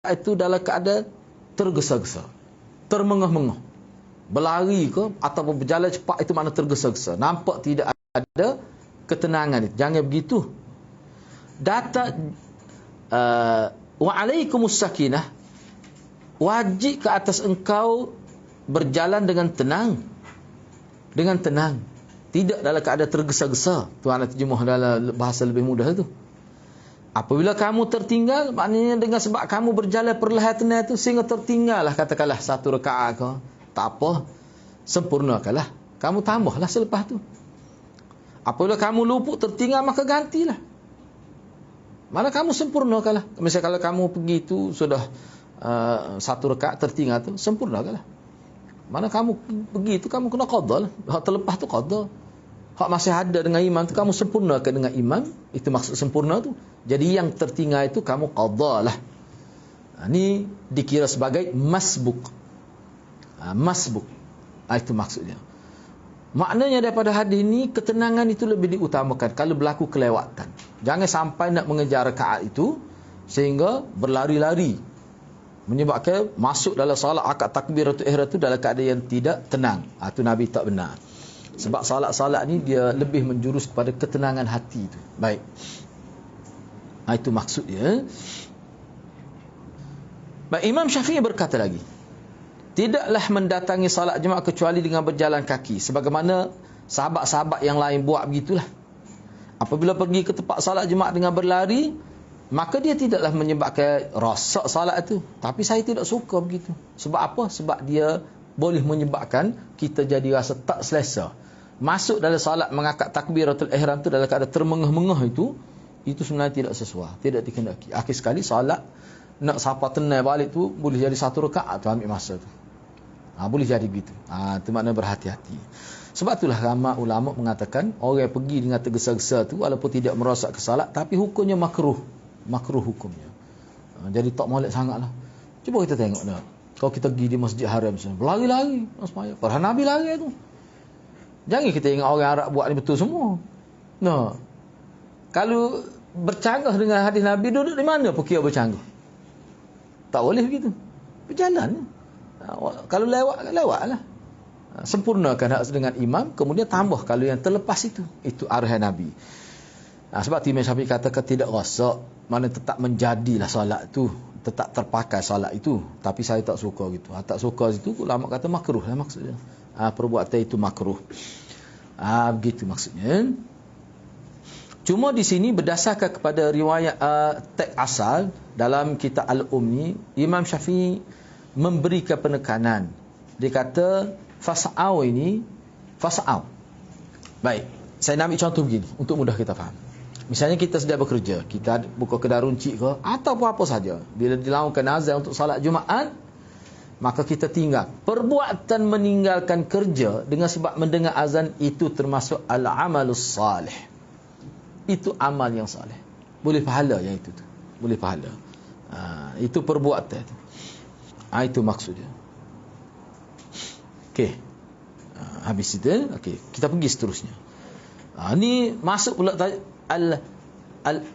itu dalam keadaan tergesa-gesa, termengah-mengah, berlari ke ataupun berjalan cepat, itu makna tergesa-gesa. Nampak tidak ada ketenangan. Jangan begitu. Data wa alaikumus sakinah, wajib ke atas engkau berjalan dengan tenang. Dengan tenang. Tidak dalam keadaan tergesa-gesa. Tuan nak terjemah dalam bahasa lebih mudah itu. Apabila kamu tertinggal, maknanya dengan sebab kamu berjalan perlahan itu sehingga tertinggallah katakanlah satu rakaat ke, tak apa, sempurnakanlah. Kamu tambahlah selepas tu. Apabila kamu luput tertinggal, maka gantilah. Mana kamu sempurnakanlah. Misalnya kalau kamu pergi itu sudah satu rakaat tertinggal tu, sempurnakanlah. Mana kamu pergi itu kamu kena qada lah. Hak terlepas tu qada. Hak masih ada dengan imam tu kamu sempurnakan dengan imam. Itu maksud sempurna tu. Jadi yang tertinggal itu kamu qada lah. Ini dikira sebagai masbuk. Masbuk. Itu maksudnya. Maknanya daripada hadis ini, ketenangan itu lebih diutamakan kalau berlaku kelewatan. Jangan sampai nak mengejar rakaat itu sehingga berlari-lari, menyebabkan masuk dalam salat akad takbiratul ihram itu dalam keadaan yang tidak tenang. Itu Nabi tak benar. Sebab salat-salat ni dia lebih menjurus kepada ketenangan hati itu. Baik. Itu maksudnya. Baik, Imam Syafi'i berkata lagi, tidaklah mendatangi salat jemaah kecuali dengan berjalan kaki, sebagaimana sahabat-sahabat yang lain buat begitulah. Apabila pergi ke tempat salat jemaah dengan berlari, maka dia tidaklah menyebabkan rosak salat itu. Tapi saya tidak suka begitu. Sebab apa? Sebab dia boleh menyebabkan kita jadi rasa tak selesa. Masuk dalam salat mengangkat takbiratul ihram itu dalam keadaan termengah-mengah itu sebenarnya tidak sesuai, tidak dikehendaki. Akhir sekali salat nak siapa tenang balik tu boleh jadi satu rakaat tu ambil masa tu. Boleh jadi begitu. Itu makna berhati-hati. Sebab itulah ramai ulama mengatakan orang yang pergi dengan tergesa-gesa tu walaupun tidak merosak ke salat, tapi hukumnya makruh. Makruh hukumnya. Jadi tak molek sangatlah. Cuba kita tengok dah. Kalau kita pergi di Masjid Haram misalnya, berlari-lari sembahyang. Padahal Nabi lari tu. Jangan kita ingat orang Arab buat ni betul semua. Nah. Kalau bercanggah dengan hadis Nabi, duduk di mana pun kira bercanggah. Tak boleh begitu. Berjalan. Kalau lewatlah. Sempurnakan hak dengan imam, kemudian tambah kalau yang terlepas itu. Itu arahan Nabi. Sebab Imam Syafi'i katakan tidak rosak, mana tetap menjadilah solat itu, tetap terpakai solat itu. Tapi saya tak suka gitu. Tak suka itu, ulama kata makruh lah maksudnya. Perbuatan itu makruh. Begitu maksudnya. Cuma di sini berdasarkan kepada riwayat teks asal dalam kitab Al-Umni, Imam Syafi'i memberikan penekanan. Dia kata fas'au ini fas'au. Baik, saya nak ambil contoh begini untuk mudah kita faham. Misalnya kita sedang bekerja, kita buka kedai runcit ke ataupun apa saja. Bila dilakukan azan untuk salat Jumaat, maka kita tinggal. Perbuatan meninggalkan kerja dengan sebab mendengar azan itu termasuk al-amalus salih. Itu amal yang salih. Boleh pahala yang itu tu. Boleh pahala. Itu perbuatan tu. Itu maksudnya. Okey. Habis itu, okey, kita pergi seterusnya. Ni masuk pula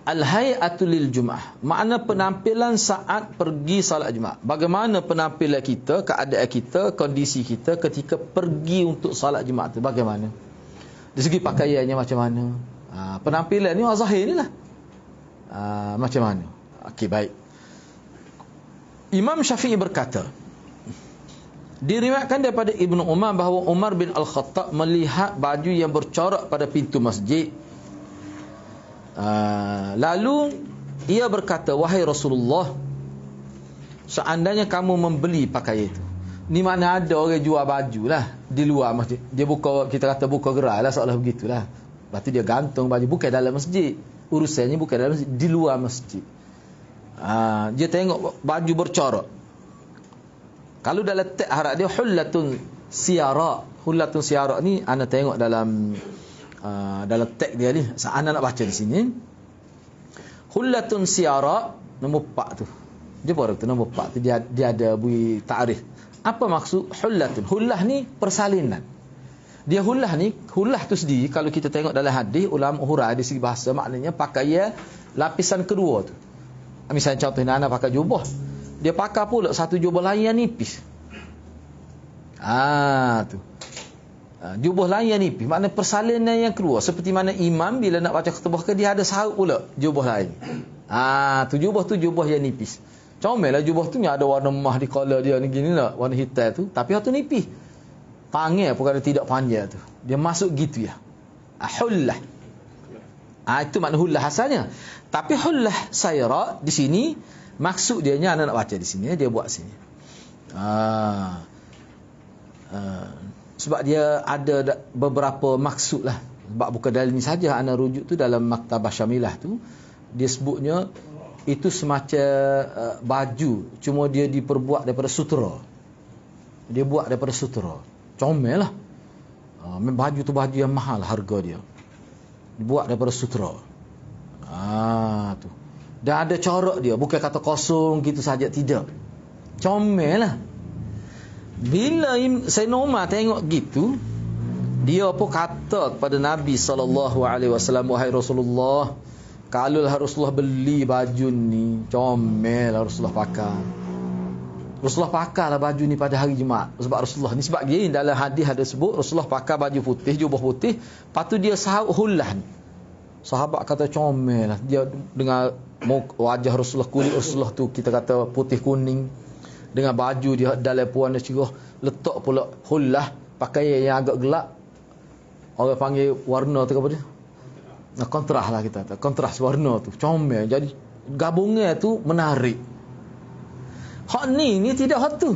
al-hay'atu lil Jumaah. Makna penampilan saat pergi salat Jumaat. Bagaimana penampilan kita, keadaan kita, kondisi kita ketika pergi untuk salat Jumaat tu bagaimana? Dari segi pakaiannya macam mana? Penampilan ni zahir ni lah. Macam mana? Okey, baik. Imam Syafi'i berkata, diriwayatkan daripada Ibnu Umar bahawa Umar bin Al-Khattab melihat baju yang bercorak pada pintu masjid. Lalu ia berkata, wahai Rasulullah, seandainya kamu membeli pakaian itu. Ni mana ada orang jual baju lah di luar masjid. Dia buka, kita kata buka gerai lah, seolah begitulah. Lepas tu dia gantung baju, bukan dalam masjid. Urusannya bukan dalam masjid, di luar masjid. Dia tengok baju bercorak. Kalau dalam teks Arab dia hullatun siyara. Hullatun siyara ni ana tengok dalam teks dia ni. Ana nak baca di sini. Hullatun siyara nombor 4 tu. Jumpa tu nombor 4 tu dia ada bui ta'rif. Apa maksud hullatun? Hullah ni persalinan. Dia hullah tu sendiri kalau kita tengok dalam hadis ulama hurai dari segi bahasa maknanya pakaian lapisan kedua tu. Misalnya contohnya anak pakai jubah. dia pakai pula satu jubah lain yang nipis. Tu. Jubah lain yang nipis. Maknanya persalinan yang keluar. Seperti mana imam bila nak baca khutbah ke, dia ada sarut pula jubah lain. Tu jubah yang nipis. Comel lah jubah tu ni ada warna emas di collar dia ni gini lah, warna hitam tu. Tapi tu nipis. Panggil perkara tidak panjang tu. Dia masuk gitu ya. Hullah. Itu makna hullah asalnya. Tapi hullah sayra di sini maksud dia nya, anda nak baca di sini, dia buat sini. Sebab dia ada beberapa maksud lah. Sebab bukan dalil ni saja, anda rujuk tu dalam Maktabah Syamilah tu, dia sebutnya itu semacam baju, cuma dia diperbuat daripada sutera. Dia buat daripada sutera. Comel lah. Baju tu baju yang mahal harga dia. Dibuat daripada sutera. Tu. Dan ada corak dia, bukan kata kosong gitu saja, tidak. Comel lah. Bila Sayyidina Umar tengok gitu, dia pun kata kepada Nabi SAW, wahai Rasulullah, kalau Rasulullah beli baju ni, comel Rasulullah pakai. Rasulullah pakailah baju ni pada hari Jumaat. Sebab Rasulullah ni, sebab dia dalam hadis ada sebut Rasulullah pakai baju putih, jubah putih, lepas tu dia sahut hullah. Sahabat kata comel lah. Dia dengan wajah Rasulullah, kulit Rasulullah tu kita kata putih kuning, dengan baju dia dalam puan dia cerah, letak pula hullah, pakaian yang agak gelap. Orang panggil warna tu apa dia? Kontras lah kita kata. Kontras warna tu. Comel. Jadi gabungan tu menarik. Hak ni tidak hak tu.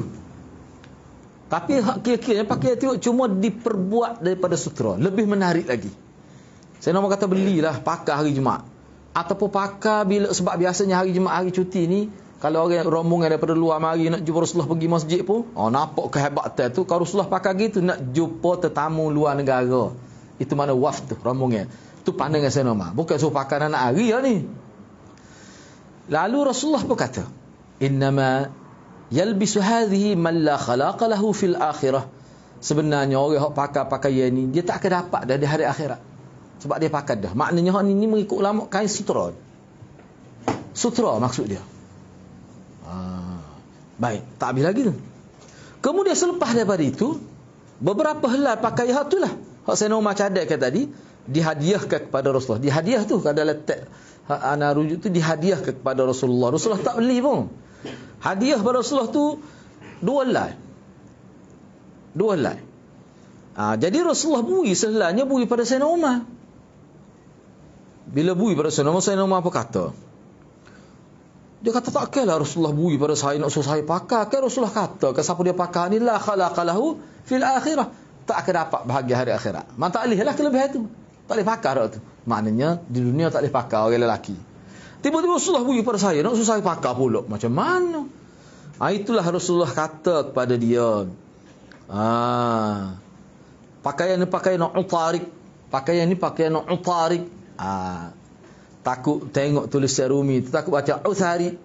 Tapi hak kira-kira pakaian tu cuma diperbuat daripada sutera. Lebih menarik lagi. Saya nak kata belilah pakai hari Jumaat. Ataupun pakai bila, sebab biasanya hari Jumaat, hari cuti ni, kalau orang rombongan daripada luar mari nak jumpa Rasulullah pergi masjid pun, nampak kehebatan tu. Kalau Rasulullah pakai gitu, nak jumpa tetamu luar negara. Itu mana wafd tu, rombongan. Tu pandangan saya nama. Bukan suruh pakai anak hari lah ni. Lalu Rasulullah pun kata, innama yalbisu hadhihi man la khalaqa lahu fil akhirah. Sebenarnya orang yang pakai pakaian ni, dia tak akan dapat dah di hari akhirat. Sebab dia pakai dah. Maknanya orang ni mengikut ulama kain sutera. Sutera maksud dia. Baik, tak habis lagi tu. Kemudian selepas daripada itu, beberapa helai pakaian tu lah. Hak saya nak cadakkan tadi, dihadiahkan kepada Rasulullah. Dihadiah tu, kalau letak ana rujuk tu, dihadiahkan kepada Rasulullah. Rasulullah tak beli pun. Hadiah pada Rasulullah tu 2 helai. 2 helai. Jadi Rasulullah beri sehelainya, beri pada Sayyidina Umar. Bila beri pada Sayyidina Umar apa kata? Dia kata tak kira Rasulullah beri pada saya, nak suruh saya pakai. Kan Rasulullah kata, siapa dia pakai ni, la khalaqalahu fil akhirah. Tak akan dapat bahagia hari akhirat. Man tak boleh lah kelebihan tu. Tak boleh pakai dah tu. Maknanya di dunia tak boleh pakai orang lelaki. Tiba-tiba Rasulullah beri pada saya, nak suruh saya pakai pula. Macam mana? Itulah Rasulullah kata kepada dia. Pakaian ni pakaian utarik. Pakaian ni pakaian utarik. Takut tengok tulisan Rumi tu, takut baca uthari.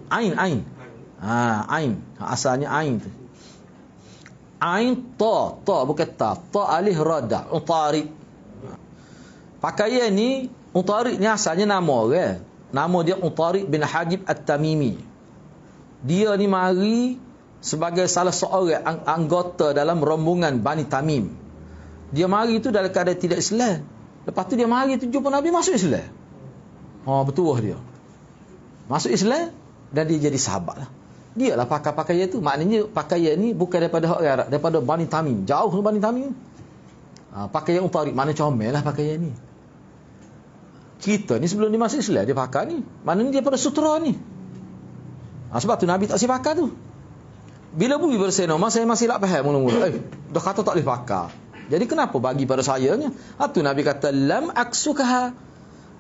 Ain. Ain. Asalnya ain tu. Ain ta bukan ta. Ta alif rada. Utarik. Pakaian ni, Utarik ni asalnya nama orang. Nama dia Utarik bin Hajib At-Tamimi. Dia ni mari sebagai salah seorang anggota dalam rombongan Bani Tamim. Dia mari tu dalam keadaan tidak Islam. Lepas tu dia mari tu jumpa Nabi, masuk Islam. Betul dia. Masuk Islam dan dia jadi sahabat lah. Dia lah pakai pakaian tu. Maknanya pakaian ni bukan daripada hak Arab, daripada Bani Tamim. Jauh dari Bani Tamim. Pakaian Utarik, mana comel lah pakaian ni. Kita ni sebelum dia masuk Islam, dia pakai ni. Maknanya dia pada sutera ni. Sebab tu Nabi tak si pakai tu. Bila bui bersama saya masih tak faham mula-mula. Dah kata tak boleh pakai. Jadi kenapa bagi pada saya ni? Tu Nabi kata, lam aksukaha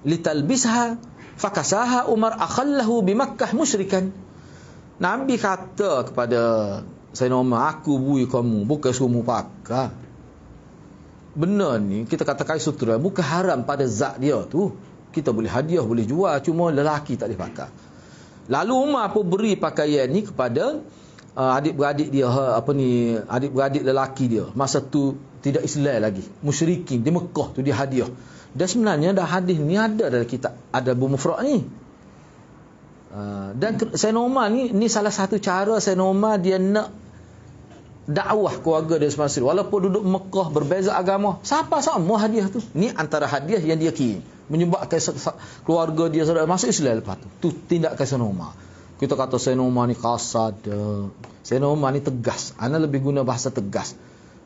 litalbisha fakasaha Umar akhallahu bi Makkah musyrikan. Nabi kata kepada Sayyidina Umar, aku bui kamu, bukan suruh pakai. Benar ni, kita katakan sutera bukan haram pada zat dia tu. Kita boleh hadiah, boleh jual, cuma lelaki tak boleh pakai. Lalu Umar pun beri pakaian ni kepada adik-beradik dia, adik-beradik lelaki dia. Masa tu tidak Islam lagi, musyrikin di Mekah tu, dia hadiah. Dan sebenarnya dah hadis ni ada dalam kitab Adabul Mufrad ni. Dan Sayyidina Umar ni salah satu cara Sayyidina Umar dia nak dakwah keluarga dia semasa walaupun duduk Mekah berbeza agama, siapa sama hadiah tu. Ni antara hadiah yang dia kirim menyebabkan keluarga dia masuk Islam lepas tu. Tu tindakan Sayyidina Umar. Kita kata Sayyidina Umar ni kasar dah. Sayyidina Umar ni tegas. Ana lebih guna bahasa tegas.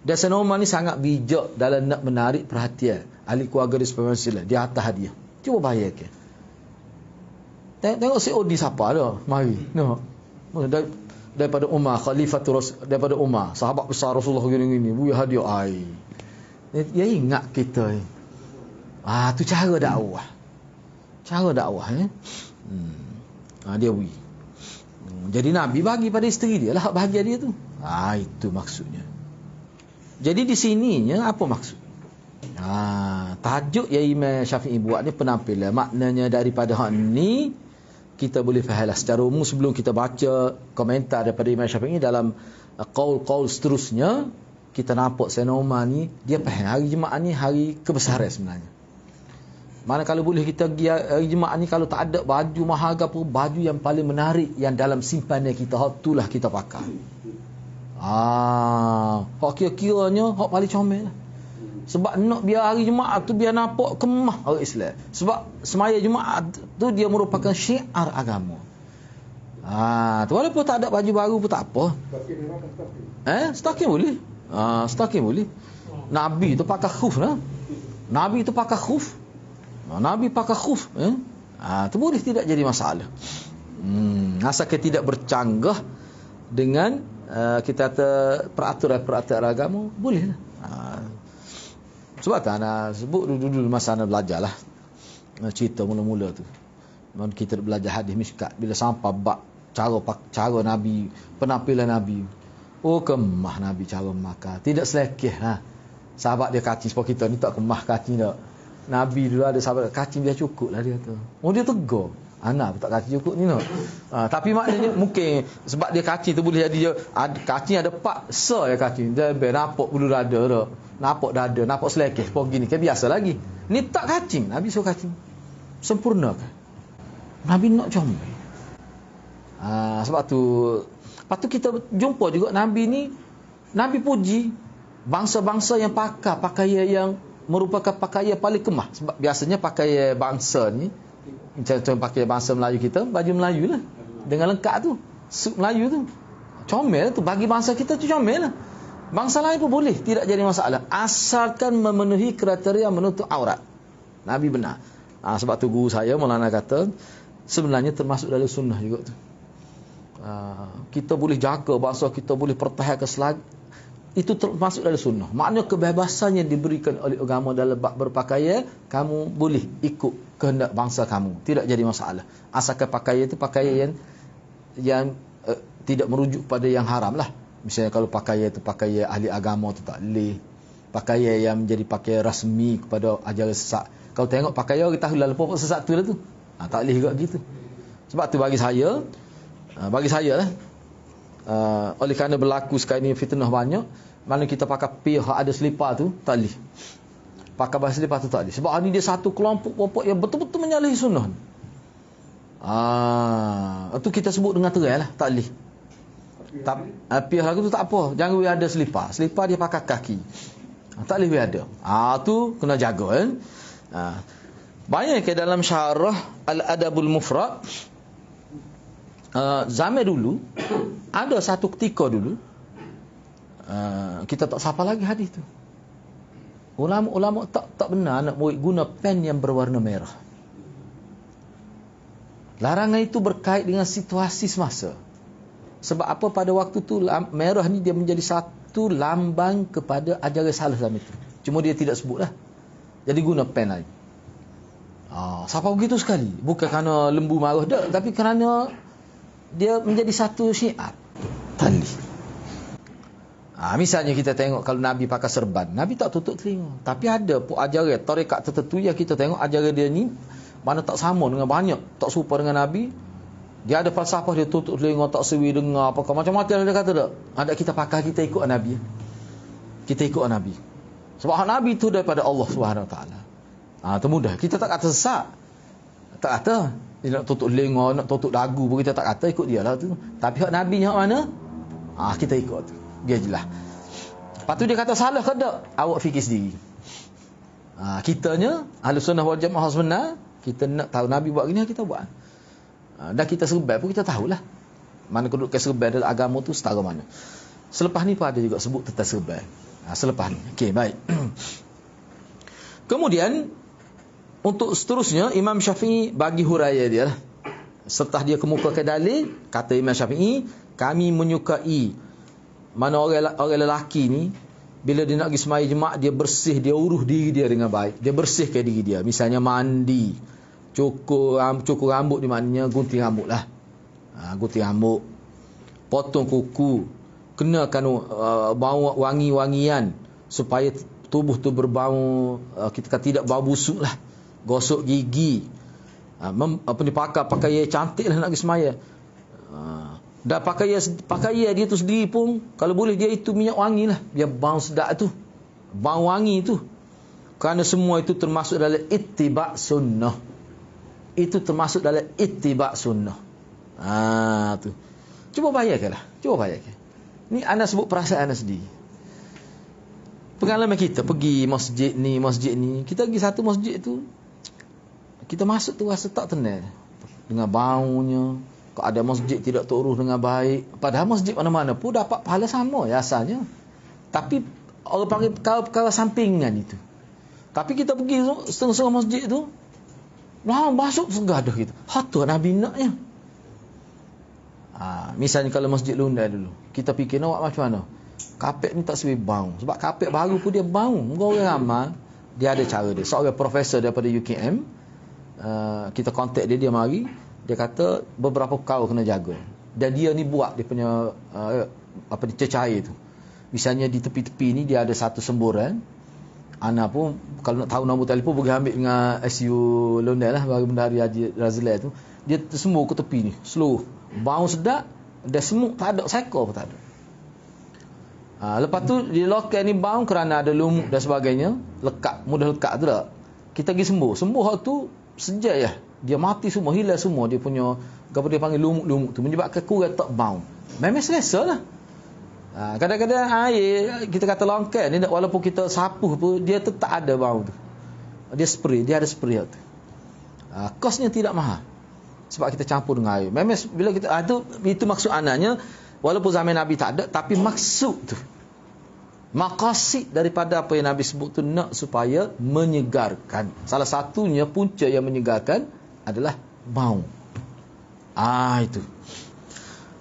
Dan Sayyidina Umar ni sangat bijak dalam nak menarik perhatian ahli keluarga dia supaya masuk Islam. Dia atas hadiah. Cuba bayangkan. Tengok si Odi siapa dah. Mari. No. Daripada Umar, Khalifatul Rasul, daripada Umar, sahabat besar Rasulullah gini-gini, buya hadiah ai. Dia ingat kita. Tu cara dakwah. Cara dakwah dia beri. Jadi Nabi bagi pada isteri dia lah hak bahagia dia tu. Itu maksudnya. Jadi di sininya apa maksud? Tajuk yang Imam Syafi'i buat ni penampilan. Maknanya daripada hak ni kita boleh fahamlah secara umum sebelum kita baca komentar daripada Imam Syafi'i dalam qaul-qaul seterusnya, kita nampak Sayyidina Umar ni dia faham hari Jumaat ni hari kebesaran sebenarnya. Mana kalau boleh kita pergi hari Jumaat ni kalau tak ada baju mahal ke apa, baju yang paling menarik yang dalam simpanan kita, hak itulah kita pakai. Hak kira-kiranya hak paling comel lah. Sebab nak biar hari Jumaat tu biar nampak kemah orang Islam. Sebab semaya Jumaat tu dia merupakan syiar agama. Tu walaupun tak ada baju baru pun tak apa. Stocking boleh. Stocking boleh. Nabi tu pakai khuf lah. Nabi tu pakai khuf. Nabi pakai khuf. Tu boleh tidak jadi masalah. Asalkan tidak bercanggah dengan kita kata peraturan-peraturan agama, boleh lah. Sebab tak nak sebut dulu masa nak belajar lah. Cerita mula-mula tu. Kita belajar hadis Mishkat. Bila sampai bab cara Nabi, penampilan Nabi. Kemah Nabi cara makan. Tidak selekeh. Sahabat dia kacing. Sebab kita ni tak kemah kacing tak. Nabi dulu ada sahabat kacing dia cukup lah dia tu. Dia tegur. Anak tak kacing cukup ni no. Tapi maknanya mungkin sebab dia kacing tu boleh jadi dia kacing ada paksa ya kacing. Dia nampak bulu dada tu. Nampak dada, nampak selekeh. Pok gini kan biasa lagi. Ni tak kacing, Nabi suruh kacing. Sempurna kan. Nabi nak comel. Sebab tu lepas tu kita jumpa juga Nabi ni, Nabi puji bangsa-bangsa yang pakai pakaian yang merupakan pakaian paling kemah. Sebab biasanya pakaian bangsa ni, contoh pakai bangsa Melayu kita, baju Melayu lah. Dengan lengkap tu. Suit Melayu tu. Comel tu. Bagi bangsa kita tu comel lah. Bangsa lain pun boleh. Tidak jadi masalah. Asalkan memenuhi kriteria menutup aurat. Nabi benar. Sebab tu guru saya, Maulana kata, sebenarnya termasuk dalam sunnah juga tu. Kita boleh jaga bangsa, kita boleh pertahankan selagi. Itu termasuk dalam sunnah. Maknanya kebebasan yang diberikan oleh agama dalam bab berpakaian, kamu boleh ikut kehendak bangsa kamu. Tidak jadi masalah. Asalkan pakaian itu pakaian yang tidak merujuk pada yang haram lah. Misalnya kalau pakaian itu pakaian ahli agama tu tak boleh. Pakaian yang menjadi pakaian rasmi kepada ajaran sesat. Kalau tengok pakaian orang tahu lah lepas sesat tu lah tu. Tak boleh juga gitu. Sebab tu bagi saya lah, oleh kerana berlaku sekarang ni fitnah banyak, mana kita pakai pihak ada selipar tu tak boleh. Pakai bahasa selipar tu tak boleh. Sebab ni dia satu kelompok yang betul-betul menyalahi sunnah. Itu kita sebut dengan terai lah, tak boleh. Pihak lagu tu tak apa, jangan ada selipar. Selipar dia pakai kaki. Tak boleh ada. Tu kena jaga kan. Banyak ke dalam syarah Al-Adabul Mufrad, zaman dulu ada satu ketika dulu kita tak siapa lagi hadis tu. Ulama tak benar nak murid guna pen yang berwarna merah. Larangan itu berkait dengan situasi semasa. Sebab apa pada waktu tu merah ni dia menjadi satu lambang kepada ajaran salah zaman itu. Cuma dia tidak sebut lah. Jadi guna pen lagi. Siapa begitu sekali. Bukan kerana lembu marah dah, tapi kerana dia menjadi satu syiar. Tali. Misalnya kita tengok kalau Nabi pakai serban, Nabi tak tutup telinga. Tapi ada pun ajaran tarekat tertentu yang kita tengok ajaran dia ni mana tak sama dengan banyak, tak serupa dengan Nabi. Dia ada falsafah, dia tutup telinga, tak sewi dengar apa macam-macam dia kata tak. Ada kita pakai, kita ikut Nabi. Kita ikut Nabi. Sebab Nabi itu daripada Allah Subhanahu Wa Taala. Itu mudah. Kita tak kata sesat. Tak kata. Dia nak tutup lenga, nak tutup dagu pun kita tak kata, ikut dia lah tu. Tapi hak Nabi hak mana? Kita ikut tu. Dia jelas. Lepas tu dia kata salah ke tak? Awak fikir sendiri. Kitanya Ahlus Sunnah wal Jamaah sebenar, kita nak tahu Nabi buat gini, kita buat. Dan kita serbai pun kita tahulah mana kedudukan serbai dalam agama tu setara mana. Selepas ni pun ada juga sebut tentang serbai. Selepas ni. Okey, baik. Kemudian untuk seterusnya Imam Syafi'i bagi huraian dia lah. Setelah dia kemukakan dalil, kata Imam Syafi'i, kami menyukai mana orang lelaki ni bila dia nak pergi sembahyang jemaah, dia bersih, dia urus diri dia dengan baik. Dia bersihkan diri dia. Misalnya mandi, cukur rambut, di maknanya gunting rambut lah. Gunting rambut, potong kuku, kenakan bau wangi-wangian supaya tubuh tu berbau, kita tidak bau busuk lah. Gosok gigi, pakai pakaian cantik lah nak pergi sembahyang. Dan pakaian dia tu sendiri pun kalau boleh dia itu minyak wangi lah, biar bau sedap tu, bau wangi tu. Kerana semua itu termasuk dalam ittiba' sunnah. Itu termasuk dalam ittiba' sunnah. Tu. Cuba bayangkanlah. Ni anda sebut perasaan anda sendiri. Pengalaman kita pergi masjid ni. Kita pergi satu masjid tu, kita masuk tu rasa tak tenang dengan baunya. Kalau ada masjid tidak terurus dengan baik, padahal masjid mana-mana pun dapat pahala sama ya asalnya. Tapi orang panggil perkara sampingan itu. Tapi kita pergi setengah-setengah masjid tu, masuk segadah gitu. Hatu Nabi naknya. Misalnya kalau masjid Lundai dulu, kita fikir nak macam mana? Kapet ni tak sesuai bau. Sebab kapet baru pun dia bau. Orang ramai, dia ada cara dia. Seorang profesor daripada UKM, kita kontak dia mari. Dia kata beberapa perkara kena jaga. Dan dia ni buat dia punya cecair tu. Misalnya di tepi-tepi ni dia ada satu semburan. Ana pun kalau nak tahu nombor telefon pergi ambil dengan SU London lah, bagi Bendahari Haji Razilai tu. Dia semua ke tepi ni, seluruh. Bau sedap, dan semut tak ada, seekor pun tak ada. Lepas tu dia lokal ni bau kerana ada lumut dan sebagainya, mudah lekat tu tak. Kita pergi sembuh hal tu sejak ya. Dia mati semua, hilang semua dia punya, apa dia panggil lumut tu, menyebabkan kurang tak bau. Memang selesa lah. Kadang-kadang air kita kata longkang ni, walaupun kita sapuh pun dia tetap ada bau tu. Dia ada spray tu. Kosnya tidak mahal sebab kita campur dengan air. Memang bila kita itu maksud anaknya, walaupun zaman Nabi tak ada, tapi maksud tu, maqasid daripada apa yang Nabi sebut tu nak supaya menyegarkan. Salah satunya punca yang menyegarkan adalah bau. Itu.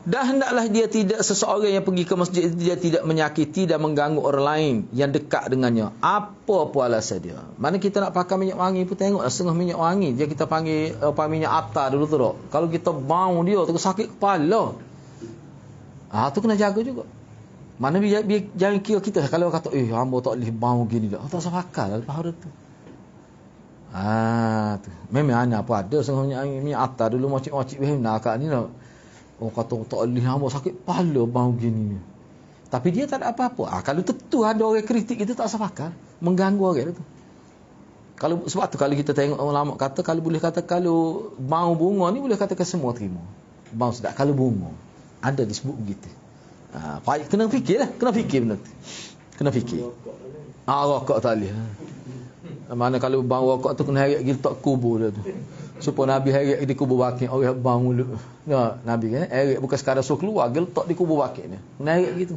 Dan hendaklah dia tidak, seseorang yang pergi ke masjid dia tidak menyakiti dan mengganggu orang lain yang dekat dengannya. Apa pun alasan dia. Mana kita nak pakai minyak wangi pun tengoklah setengah minyak wangi. Dia kita panggil minyak atar dulu tu tak. Kalau kita bau dia tu sakit kepala. Tu kena jaga juga. Mana biar jangan kira kita kalau kata hamba tak boleh bau gini dah. Tak usah pakai lah lepas hari tu. Tu. Memang anak apa ada setengah minyak atar dulu macik-macik nak kat ni lah. Orang kata tak boleh hamba sakit kepala bau gini ni. Tapi dia tak ada apa-apa. Kalau tentu ada orang kritik kita tak usah pakai. Mengganggu orang tu. Sebab tu kalau kita tengok ulama kata kalau bau bunga ni boleh katakan semua terima. Bau sedap kalau bunga. Ada disebut begitu. Kena fikirlah, kena fikir benda tu. Kena fikir. Rokok tak boleh. Mana kalau bau rokok tu kena heret pergi letak kubur dia tu. Supaya Nabi heret di kubur Baqi', orang bau mulut. Nabi kan heret bukan sekadar suruh keluar, dia letak di kubur Baqi' ni. Kena heret gitu.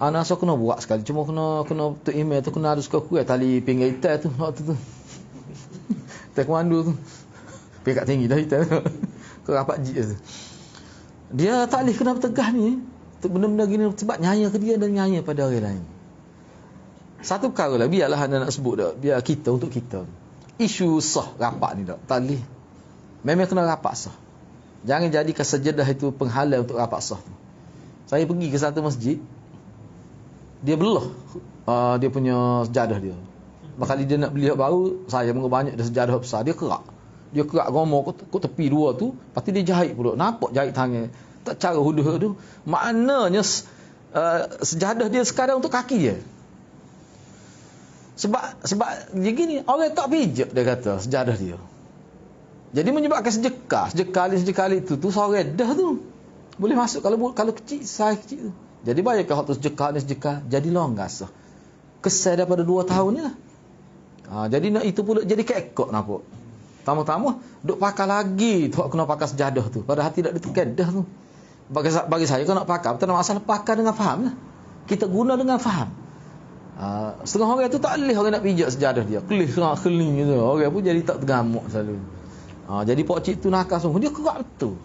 Anak so kena buat sekali. Cuma kena tu email tu kena ada suka-suka tali pinggir hitam tu waktu tu. Taekwondo tu. Pekat tinggi dah hitam. Kau rapat jik tu. Dia tak boleh kena bertegah ni. Benda-benda gini sebab nyaya ke dia dan nyaya pada orang lain. Satu perkara lah, biarlah anda nak sebut dah. Biar kita, untuk kita. Isu sah rapat ni tak boleh. Memang kena rapat sah. Jangan jadikan sejadah itu penghalang untuk rapat sah tu. Saya pergi ke satu masjid, dia belah dia punya sejadah dia. Bakal dia nak beli baru, saya mengu banyak dah sejadah besar, dia kerak gomor ke tepi dua tu, lepas tu dia jahit pula. Nampak jahit tangan. Tak cara huduh tu. Maknanya sejadah dia sekarang untuk kaki dia. Sebab dia gini, orang tak pijak dia kata sejadah dia. Jadi menyebabkan sejekali itu tu sorang dah tu. Boleh masuk kalau kecil, saiz kecil tu. Jadi bayar kalau tu sejekal jadi longgar sah. Kesal daripada 2 tahun ni lah. Jadi nak itu pula jadi kekok nampak. Tamu-tamu duk pakai lagi tu kena pakai sejadah tu. Padahal tidak ditekan dah tu. Bagi saya kalau nak pakai, tak ada masalah, pakai dengan faham lah. Kita guna dengan faham. Setengah orang tu tak boleh orang nak pijak sejadah dia. Kelih keling gitu. Orang pun jadi tak tergamuk selalu. Jadi pak cik tu nakal semua. Dia kerak betul.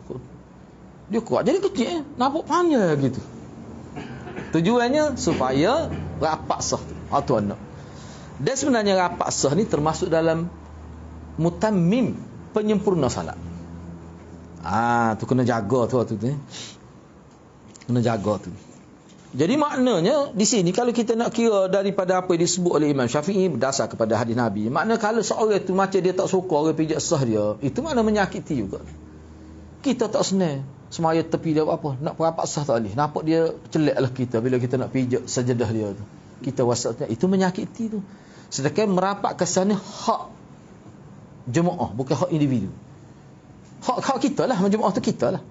Dia kerak jadi kecil nampak panjang gitu. Tujuannya supaya rapat sah tu. Tuan nak. Dan sebenarnya rapat sah ni termasuk dalam mutammim, penyempurna salat. Tu kena jaga tu waktu tu. Kena jaga tu. Jadi maknanya di sini kalau kita nak kira daripada apa yang disebut oleh Imam Syafi'i berdasar kepada hadis Nabi, makna kalau seorang tu macam dia tak suka orang pijak sah dia, itu makna menyakiti juga. Kita tak senang semaya tepi dia apa, nak perapat sah tak boleh. Nampak dia celaklah kita bila kita nak pijak sajadah dia tu. Kita wasatnya itu menyakiti tu. Sedangkan merapat ke sana hak jemaah, bukan hak individu. Hak kita lah, jemaah tu kita lah.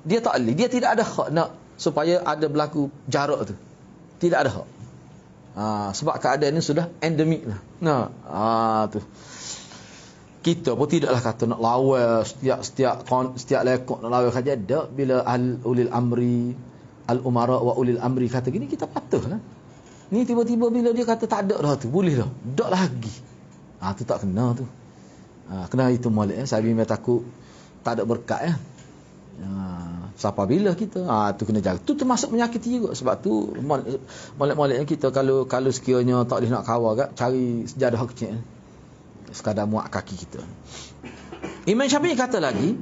Dia tak boleh, dia tidak ada hak nak supaya ada berlaku jarak tu. Tidak ada hak. Sebab keadaan ini sudah endemik lah. Tu. Kita pun tidaklah kata nak lawan setiap lekok nak lawan saja. Tak, bila ulil amri, al-umara wa ulil amri kata gini, kita patuh lah. Ni tiba-tiba bila dia kata tak ada dah tu, boleh dah. Tak lagi. Tu tak kena tu. Kena itu molek. Saya memang takut tak ada berkat siapa bila kita tu kena jaga. Tu termasuk menyakiti juga. Sebab tu molek-moleknya kita kalau sekiranya tak boleh nak kawal kat, cari sejadah kecil sekadar muat kaki kita. Imam Syafi'i kata lagi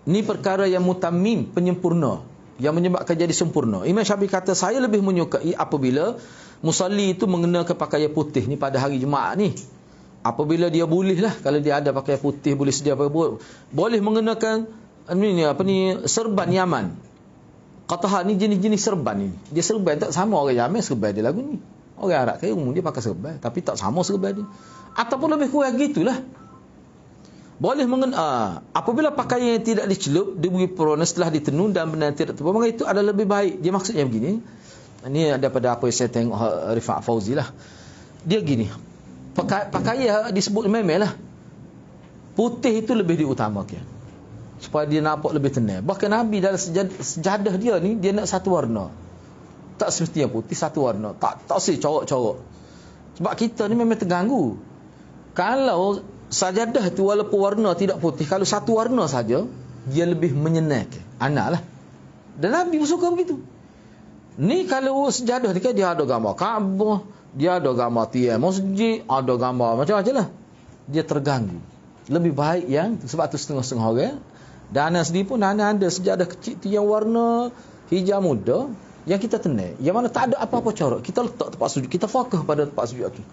ni perkara yang mutammim, penyempurna, yang menyebabkan jadi sempurna. Imam Syafi'i kata saya lebih menyukai apabila musalli itu mengenakan pakaian putih ni pada hari Jumaat ni. Apabila dia boleh lah, kalau dia ada pakaian putih, boleh sedia boleh mengenakan serban Yaman. Kata ni jenis-jenis serban ni. Dia serban tak sama orang Yaman serban dia lagu ni. Orang Arab kaya umum dia pakai serban, tapi tak sama serban dia. Ataupun lebih kurang gitulah. Boleh apabila pakaian yang tidak dicelup, diberi perona setelah ditenun dan benar tidak terbuang, maka itu adalah lebih baik. Dia maksudnya begini. Ini daripada apa yang saya tengok Rifat Fauzi lah. Dia gini. Pakaian disebut memang lah. Putih itu lebih diutamakan. Supaya dia nampak lebih tenang. Bahkan Nabi dalam sejadah dia ni, dia nak satu warna. Tak semestinya putih, satu warna. Tak sih corok-corok. Sebab kita ni memang terganggu. Kalau sajadah tu walaupun warna tidak putih, kalau satu warna saja, dia lebih menyenangkan. Anak lah. Dan Nabi pun suka begitu. Ni kalau sejadah ni kan dia ada gambar Kaabah, dia ada gambar tiang masjid, ada gambar macam-macam lah. Dia terganggu. Lebih baik yang sebab tu setengah-setengah orang. Dan Ana sendiri pun Ana ada sejadah kecil tu yang warna hijau muda yang kita tenang, yang mana tak ada apa-apa corak. Kita letak tempat sujud, kita fokus pada tempat sujud tu.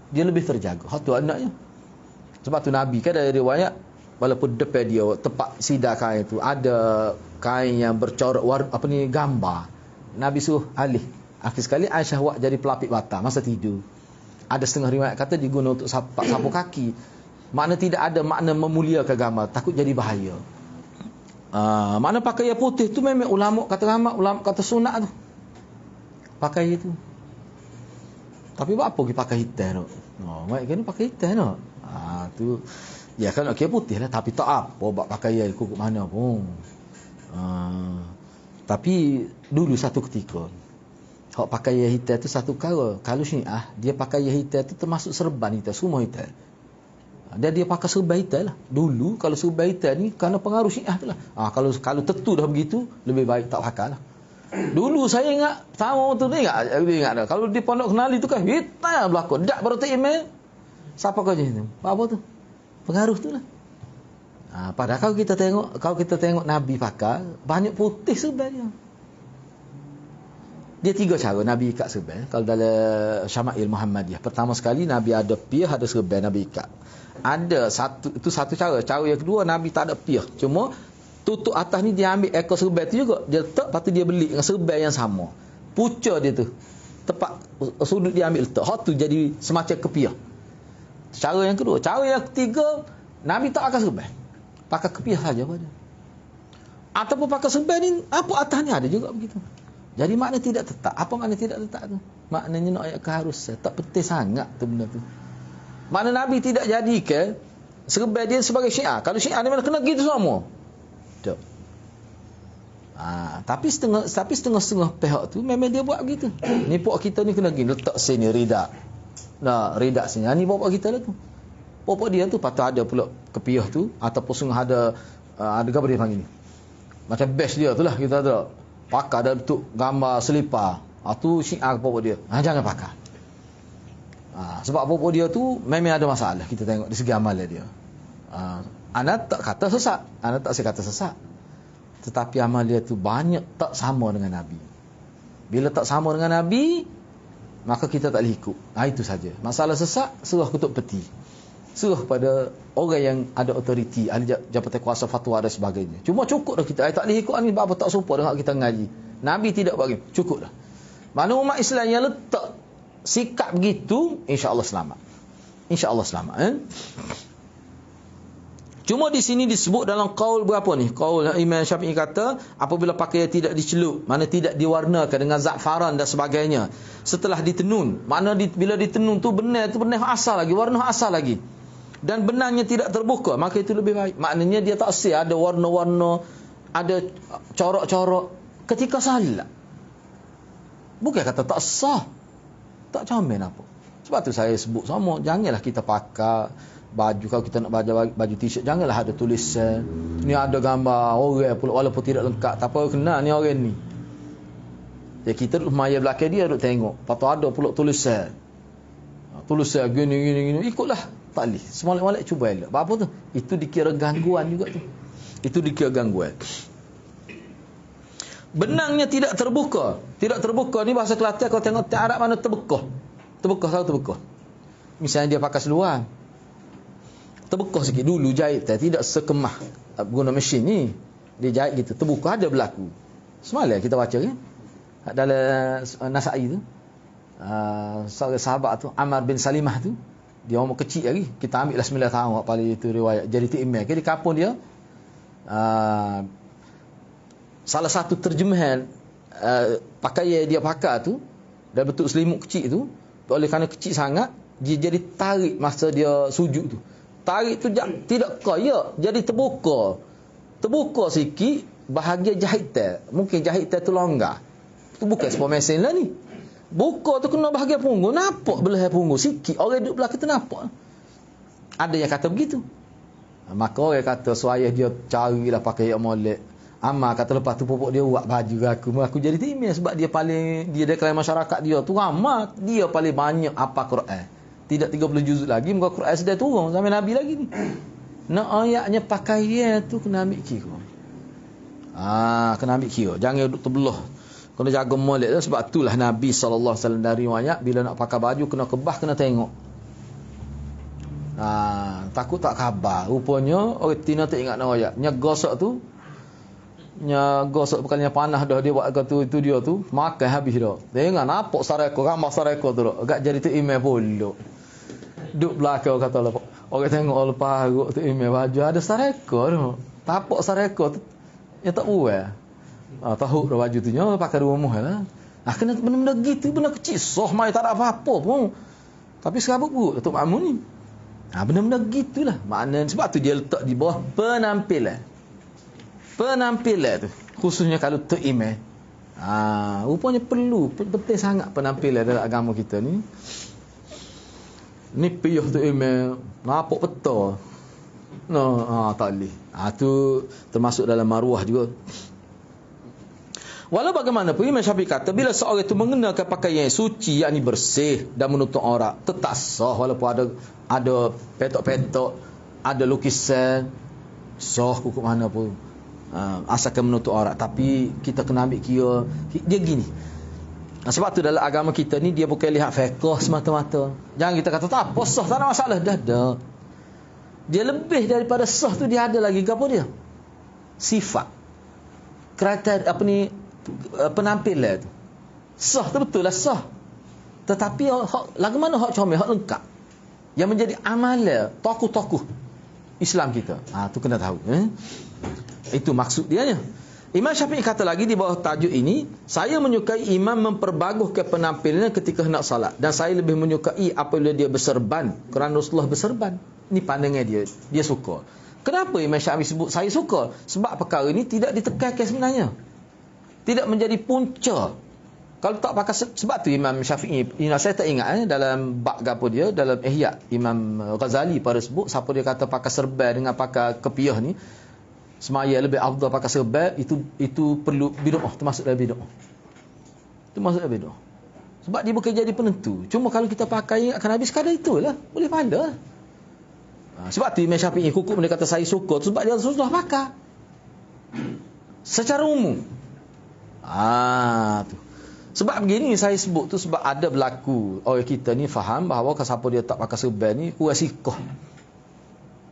Dia lebih terjaga. Hatu anaknya. Sebab tu Nabi kan dari riwayat, walaupun depan dia tempat sidar kain tu ada kain yang bercorak gambar. Nabi suruh alih. Akhir sekali Aisyah buat jadi pelapik batang masa tidur. Ada setengah riwayat kata diguna untuk sapu kaki. Makna tidak ada makna memuliakan gambar, takut jadi bahaya. Makna pakaian putih tu memang ulama kata sunat tu. Pakai itu. Tapi buat apa pergi pakai hitam tu? Baik kan pakai hitam tu. Tu ya kan okey putih lah, tapi tak apa buat pakaian kukuk mana pun. Tapi dulu satu ketika hak pakaian hitam tu satu perkara. Kalau Syiah dia pakaian hitam tu termasuk serban hitam, semua hitam. Dan dia pakai serban hitam lah. Dulu kalau serban hitam ni kerana pengaruh Syiah tu lah. Kalau tentu dah begitu, lebih baik tak pakai lah. Dulu saya ingat, sama tu ni ingat dah. Kalau di Pondok Kenali tu kan hitam berlaku. Tak baru tak email. Siapa kau jenis tu? Apa tu? Pengaruh tu lah. Padahal kalau kita tengok Nabi pakai, banyak putih serban dia. Dia 3 cara Nabi ikat serban. Kalau dalam Syama'il Muhammadiyah, pertama sekali Nabi ada piah, ada serban Nabi ikat. Ada satu cara. Cara yang kedua Nabi tak ada piah. Cuma tutup atas ni dia ambil ekor serban tu juga. Dia letak, lepas tu dia beli dengan serban yang sama. Pucuk dia tu. Tepat sudut dia ambil letak. Hak tu jadi semacam kepiah. Cara yang kedua. Cara yang ketiga, Nabi tak pakai serban. Pakai kepiah saja pada. Ataupun pakai serban ni, apa atasnya ada juga begitu. Jadi makna tidak tetap. Apa makna tidak tetap tu? Maknanya nak ayat keharusan. Tak penting sangat tu benda tu. Makna Nabi tidak jadikan serban dia sebagai syiar. Kalau syiar ni mana kena gitu semua. Tak. Tapi setengah pihak tu memang dia buat begitu. Ni pok kita ni kena gini letak sini rida. Nah, rida sini. Ni pok kita lah tu. Pok dia tu patut ada pula kepiah tu ataupun sungguh ada apa dia panggil ni. Macam best dia tu lah kita ada. Pakai ada bentuk gambar selipar. Tu syiar pokok dia. Jangan pakai. Sebab pokok dia tu memang ada masalah. Kita tengok di segi amalan dia. Anak tak kata sesat. Anak tak saya kata sesat. Tetapi amal dia tu banyak tak sama dengan Nabi. Bila tak sama dengan Nabi, maka kita tak boleh ikut. Itu saja. Masalah sesat, suruh kutuk peti. Suruh pada orang yang ada otoriti, ahli jabatan kuasa fatwa dan sebagainya. Cuma cukup dah kita. Tak boleh ikut ni, apa tak serupa dengan kita ngaji. Nabi tidak bagi. Cukup dah. Mana umat Islam yang letak sikap begitu, insya-Allah selamat. Insya-Allah selamat. Cuma di sini disebut dalam qaul berapa ni? Qaul Imam Syafi'i kata, apabila pakaian tidak dicelup, mana tidak diwarnakan dengan za'faran dan sebagainya, setelah ditenun, mana bila ditenun tu benar asal lagi, warna asal lagi. Dan benangnya tidak terbuka, maka itu lebih baik. Maknanya dia tak sih ada warna-warna, ada corak-corak ketika salat. Bukan kata tak sah. Tak comel apa. Sebab tu saya sebut sama, janganlah kita pakai baju, kalau kita nak baju t-shirt, janganlah ada tulisan ni ada gambar orang pula walaupun tidak lengkap, tak apa kenal ni orang ni. Ya kita duduk maya belakang dia duduk tengok, patut ada pula tulisan gini ikutlah, tak boleh. Semua cuba elok. Apa tu? Itu dikira gangguan juga tu. Itu dikira gangguan. Benangnya tidak terbuka. Tidak terbuka ni bahasa Kelantan, kalau tengok tiap Arab mana terbuka. Terbuka. Misalnya dia pakai seluar, terbuka sikit dulu jahit, tidak sekemah guna mesin ni. Dia jahit gitu, terbuka ada berlaku. Semalam kita baca kan dalam Nasa'i tu, seorang sahabat tu Ammar bin Salimah tu, dia umur kecil lagi, kita ambil lah 9 tahun paling itu riwayat. Jadi tu imam di kampung dia, salah satu terjemahan pakaian dia pakai tu dan bentuk selimut kecil tu, oleh kerana kecil sangat, dia jadi tarik masa dia sujud tu. Tarik tu tidak kaya, jadi terbuka sikit bahagian jahitan. Mungkin jahitan tu longgar. Tu bukan sebuah mesin lah ni. Buka tu kena bahagian punggung, nampak belah punggung sikit. Orang duduk belakang tu nampak. Ada yang kata begitu. Maka orang kata suayah dia carilah pakai yang molek. Amal kata lepas tu popok dia buat baju aku jadi timnya sebab dia dari kalangan masyarakat dia tu ramah, dia paling banyak apa Quran. Tidak 30 juzuk lagi, muka Quran sedang turun sampai Nabi lagi ni. Nak ayatnya pakaian tu kena ambil kira. Kena ambil kira. Jangan duduk terbelah. Kena jaga molek tu. Sebab itulah Nabi SAW dari ayat, bila nak pakai baju kena kebah, kena tengok. Takut tak khabar. Rupanya orang Tina tak ingat nak ayat. Gosok tu, gosok bukannya panah dah dia buat itu dia tu makan habis dah. Tengok nampak sareko, ramah sareko tu dah. Agak jadi tu imam pula. Duk belakang kata lah. Orang tengok lepas haruk tu imam baju ada sareko tu. Tapak sareko tu yang tak buat. Tahu dah baju tu nya pakai rumah lah. Kena benda-benda gitu, benda kecil. Soh mai tak ada apa-apa pun. Tapi serabut buruk Datuk Makmun ni. Benda-benda gitulah. Maknanya sebab tu dia letak di bawah penampilan tu, khususnya kalau tu imam. Rupanya penting sangat penampilan dalam agama kita ni. Ni piyah tu imam nampak betul. Tak boleh. Tu termasuk dalam maruah juga. Walau bagaimanapun Imam Syafi'i kata, bila seorang itu mengenakan pakaian yang suci, yakni bersih dan menutup aurat, tetap sah walaupun ada petok-petok, ada lukisan, sah hukum mana pun. Asalkan menutup aurat. Tapi kita kena ambil kira dia gini. Sebab tu dalam agama kita ni dia bukan lihat fiqh semata-mata. Jangan kita kata tak apa, sah tak ada masalah. Dah. Dia lebih daripada sah tu, dia ada lagi apa dia? Sifat. Kriteria penampilan tu. Sah tu betul lah sah. Tetapi lagu mana hak comel, hak lengkap. Yang menjadi amalan tokoh-tokoh. Islam kita. Tu kena tahu. Itu maksud dia nya. Imam Syafi'i kata lagi di bawah tajuk ini, saya menyukai imam memperbaguhkan penampilannya ketika hendak salat, dan saya lebih menyukai apabila dia berserban, kerana Rasulullah berserban. Ini pandangan dia suka. Kenapa Imam Syafi'i sebut saya suka? Sebab perkara ini tidak ditekankan sebenarnya, tidak menjadi punca. Kalau tak pakai, sebab tu Imam Syafi'i, saya tak ingat dalam bab gapo dia, dalam Ihya Imam Ghazali pada sebut, siapa dia kata pakai serban dengan pakai kepiah ni semaya lebih afdal pakai serban, itu perlu bid'ah, termasuk dalam bid'ah. Termasuk dalam bid'ah. Sebab dia bukan jadi penentu. Cuma kalau kita pakai akan habis kadar itulah, boleh pahala. Sebab tu Imam Syafi'i hukum dia kata saya suka, sebab dia Rasulullah pakai secara umum. Tu. Sebab begini saya sebut tu, sebab ada berlaku orang kita ni faham bahawa siapa dia tak pakai serban ni kurang sikah.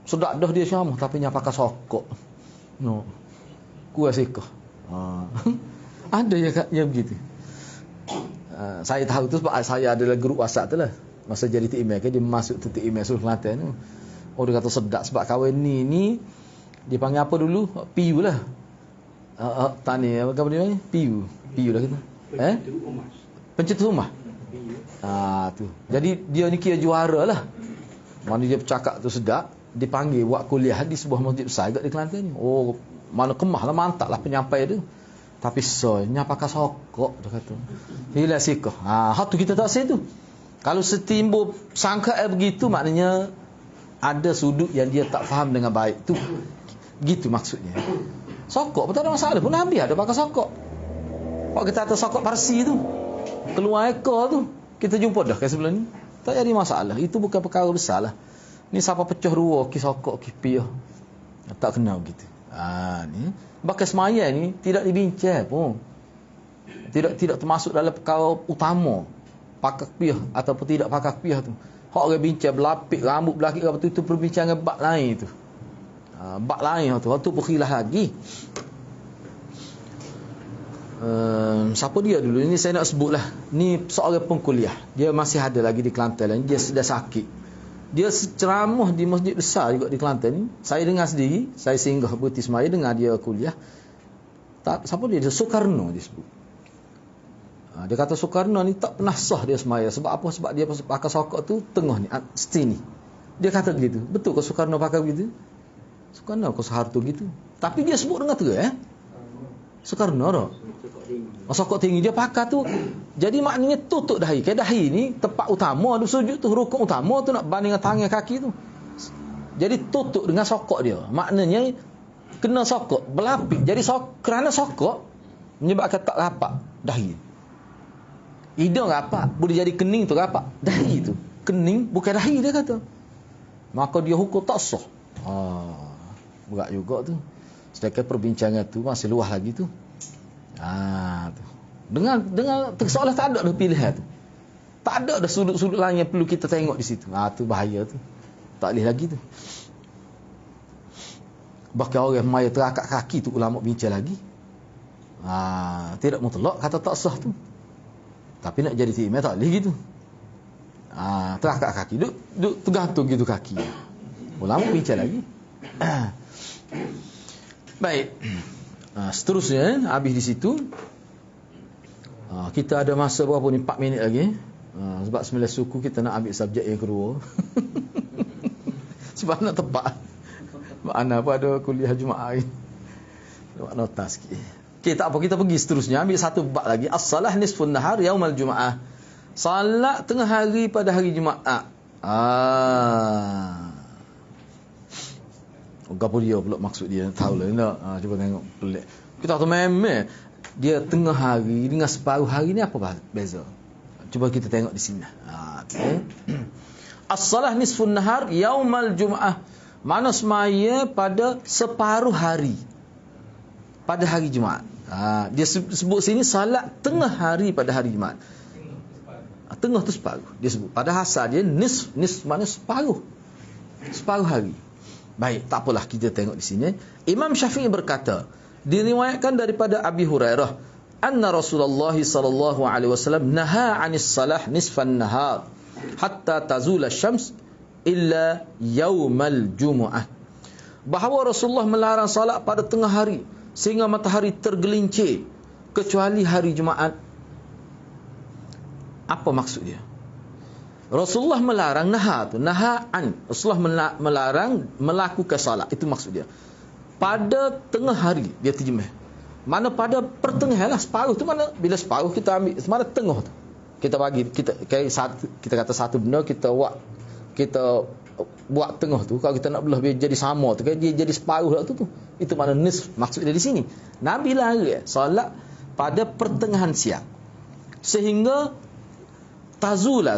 Sedap dah dia sama tapi nya pakai sokok. No. Kurang sikah. Ada yang begitu. Saya tahu tu sebab saya ada dalam grup WhatsApp tu lah. Masa jadi email kan dia masuk tu email suruh Kelantan tu. Oh dia kata sedap sebab kawan ni dia panggil apa dulu? PU lah. Tani apa dia? PU lah kita. Pencetus rumah. Tu. Jadi dia ni kira juara lah. Mana dia bercakap tu sedap, dipanggil buat kuliah di sebuah masjid besar dekat di Kelantan ni. Oh, mana kemah lah, mantap lah penyampai tu. Tapi soalnya pakai sokok dia kata. Hilang sikah. Tu kita tak say tu. Kalau setimbul sangka begitu, maknanya ada sudut yang dia tak faham dengan baik tu. Gitu maksudnya. Sokok pun tak ada masalah pun, Nabi ada pakai sokok. Kalau kita atas sokok Parsi tu, keluar ekor tu, kita jumpa dah ke sebelum ni. Tak jadi masalah. Itu bukan perkara besar lah. Ni siapa pecah dua, ki sokok, ki piah. Tak kenal gitu. Ni. Bahkan semaya ni tidak dibincang pun. Tidak termasuk dalam perkara utama. Pakai piah ataupun tidak pakai piah tu. Hak orang bincang berlapik, rambut belakik apa tu, itu perbincangan bab lain tu. Bab lain tu. Itu berkhilaf lagi. Siapa dia dulu ni saya nak sebut lah. Ni seorang pengkuliah, dia masih ada lagi di Kelantan lah. Dia sudah sakit, dia ceramah di masjid besar juga di Kelantan ni. Saya dengar sendiri, saya singgah berhenti semaya dengar dia kuliah. Siapa dia? Soekarno dia sebut. Dia kata Soekarno ni tak pernah sah dia semaya. Sebab apa? Sebab dia pakai sokok tu tengah ni, sini. Dia kata begitu. Betul ke Soekarno pakai begitu? Soekarno ke Soeharto gitu. Tapi dia sebut dengan terang Soekarno dah. Sokok tinggi dia pakai tu. Jadi maknanya tutup dahi. Kayak dahi ni tempat utama, ada sujud tu, rukun utama tu nak banding dengan tangan kaki tu. Jadi tutup dengan sokok dia. Maknanya kena sokok, berlapik. Jadi kerana sokok menyebabkan tak rapat dahi. Hidung rapat, boleh jadi kening tu rapat. Dahi tu kening, bukan dahi dia kata. Maka dia hukum tak sah. Berat juga tu. Sedangkan perbincangan tu masih luas lagi tu. Tu. Dengan seolah tak ada dah pilihan tu. Tak ada dah sudut-sudut lain yang perlu kita tengok di situ. Tu bahaya tu. Tak boleh lagi tu. Bahkan orang maya terakak kaki tu ulama bincang lagi. Tidak mutlak kata tak sah tu. Tapi nak jadi timah tak boleh gitu. Terakak kaki duk tergantung gitu kaki. Ulama bincang lagi. Baik. Seterusnya habis di situ. Kita ada masa berapa ni? 4 minit lagi. Sebab 9 suku kita nak ambil subjek yang kedua. Sebab nak tepat. Mana pun ada kuliah Jumaat ni. Buat nota sikit. Okey, tak apa, kita pergi seterusnya. Ambil satu bab lagi. As-salah nisfun nahar yaumal Jumaah. Salat tengah hari pada hari Jumaat. Gapo dia pula maksud dia? Tahu lah nak. Cuba tengok pelik. Kita tahu memang dia tengah hari dengan separuh hari ni apa beza? Cuba kita tengok di sini. Okay. As-salah nisfun nahar yaumal Jumaah. Mana semaya pada separuh hari. Pada hari Jumaat. Dia sebut sini salat tengah hari pada hari Jumaat. Tengah tu separuh. Dia sebut. Pada asal dia nisf mana separuh. Separuh hari. Baik, tak apalah kita tengok di sini. Imam Syafi'i berkata, diriwayatkan daripada Abi Hurairah, anna Rasulullah sallallahu alaihi wasallam naha 'anis salah nisfan nahar hatta tazula syams illa yaumal jumu'ah. bahawa Rasulullah melarang salat pada tengah hari sehingga matahari tergelincir kecuali hari Jumaat. Apa maksud dia? Rasulullah melarang nahaan. Rasulullah melarang melakukan salat. Itu maksud dia. Pada tengah hari dia terjemah. Mana pada pertengahan lah, separuh tu mana? Bila separuh kita ambil, mana tengah tu. Kita bagi kita kata satu benda kita buat tengah tu. Kalau kita nak belah jadi sama tu, kan dia jadi separuh lah tu. Itu mana nisf, maksud dia di sini. Nabi larang solat pada pertengahan siang. Sehingga tazula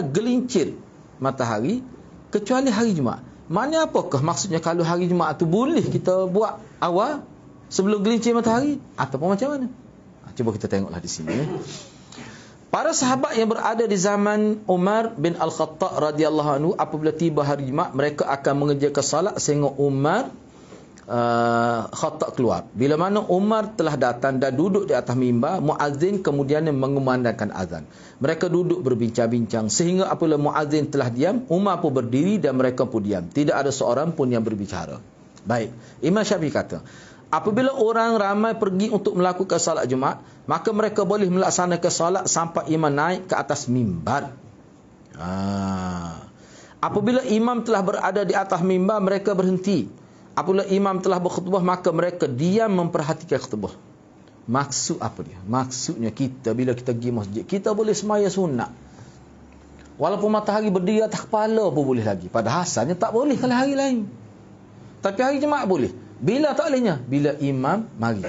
gelincir matahari kecuali hari Jumaat. Mana apakah maksudnya kalau hari Jumaat tu boleh kita buat awal sebelum gelincir matahari ataupun macam mana? Cuba kita tengoklah di sini. Para sahabat yang berada di zaman Umar bin Al-Khattab radhiyallahu anhu, apabila tiba hari Jumaat, mereka akan mengerjakan salat sehingga Umar Khattab keluar. Bila mana Umar telah datang dan duduk di atas mimbar, muazzin kemudian mengumandangkan azan. Mereka duduk berbincang-bincang sehingga apabila muazzin telah diam, Umar pun berdiri dan mereka pun diam. Tidak ada seorang pun yang berbicara. Baik, Imam Syafi'i kata, apabila orang ramai pergi untuk melakukan salat Jumaat, maka mereka boleh melaksanakan salat sampai imam naik ke atas mimbar. Apabila imam telah berada di atas mimbar, mereka berhenti. Apabila imam telah berkhutbah, maka mereka diam memperhatikan khutbah. Maksud apa dia? Maksudnya kita bila kita pergi masjid, kita boleh semaya sunat. Walaupun matahari berdiri atas kepala pun boleh lagi. Padahal asalnya tak boleh kalau hari lain. Tapi hari Jumaat boleh. Bila tak bolehnya? Bila imam mari.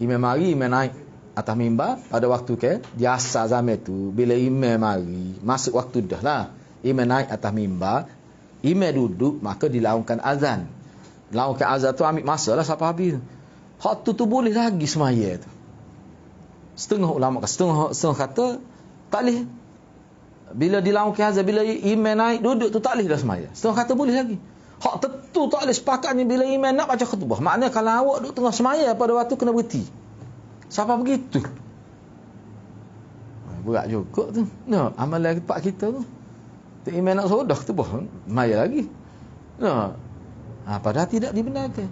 Imam naik atas mimbar pada waktu di asal zaman tu. Bila imam mari, masuk waktu dah lah. Imam naik atas mimbar, imam duduk, maka dilaungkan azan. Laungkan azan tu ambil masa lah sampai habis. Hak tu boleh lagi semaya tu. Setengah ulama kata, setengah kata tak boleh. Bila dilaungkan azan, bila imam naik duduk tu tak boleh dah semaya. Setengah kata boleh lagi. Hak tentu tak boleh sepakatnya bila imam nak baca khutbah. Maknanya kalau awak duduk tengah semaya pada waktu kena berhenti. Siapa begitu? Berat juga tu. No, amalan tempat kita tu. Tak imam nak sodah khutbah, semaya lagi. No. Padahal tidak dibenarkan.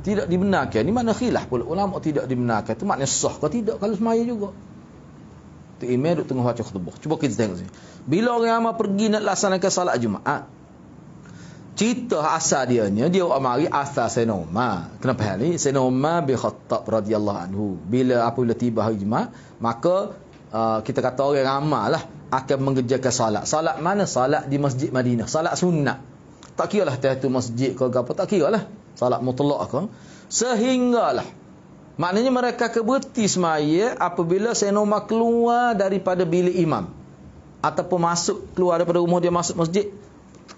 Tidak dibenarkan. Ini makna khilaf pula. Ulama tidak dibenarkan. Itu maknanya sah ke tidak kalau semaya juga. Tu imam duduk tengah baca khutbah. Cuba kita tengok sini. Bila orang ramai pergi nak laksanakan salat Jumaat, cerita asal dia orang mari asal Sayyidina Umar. Kenapa hal ni? Sayyidina Umar bin Khattab radhiyallahu anhu. Apabila tiba hari Jumaat, maka kita kata orang ramai lah akan mengerjakan salat. Salat mana? Salat di Masjid Madinah. Salat sunat. Tak kira lah tu masjid ke apa, tak kira lah. Salat mutlak ke. Sehinggalah. Maknanya mereka akan berhenti semaya apabila Sayyidina Umar keluar daripada bilik imam. Ataupun keluar daripada rumah dia masuk masjid.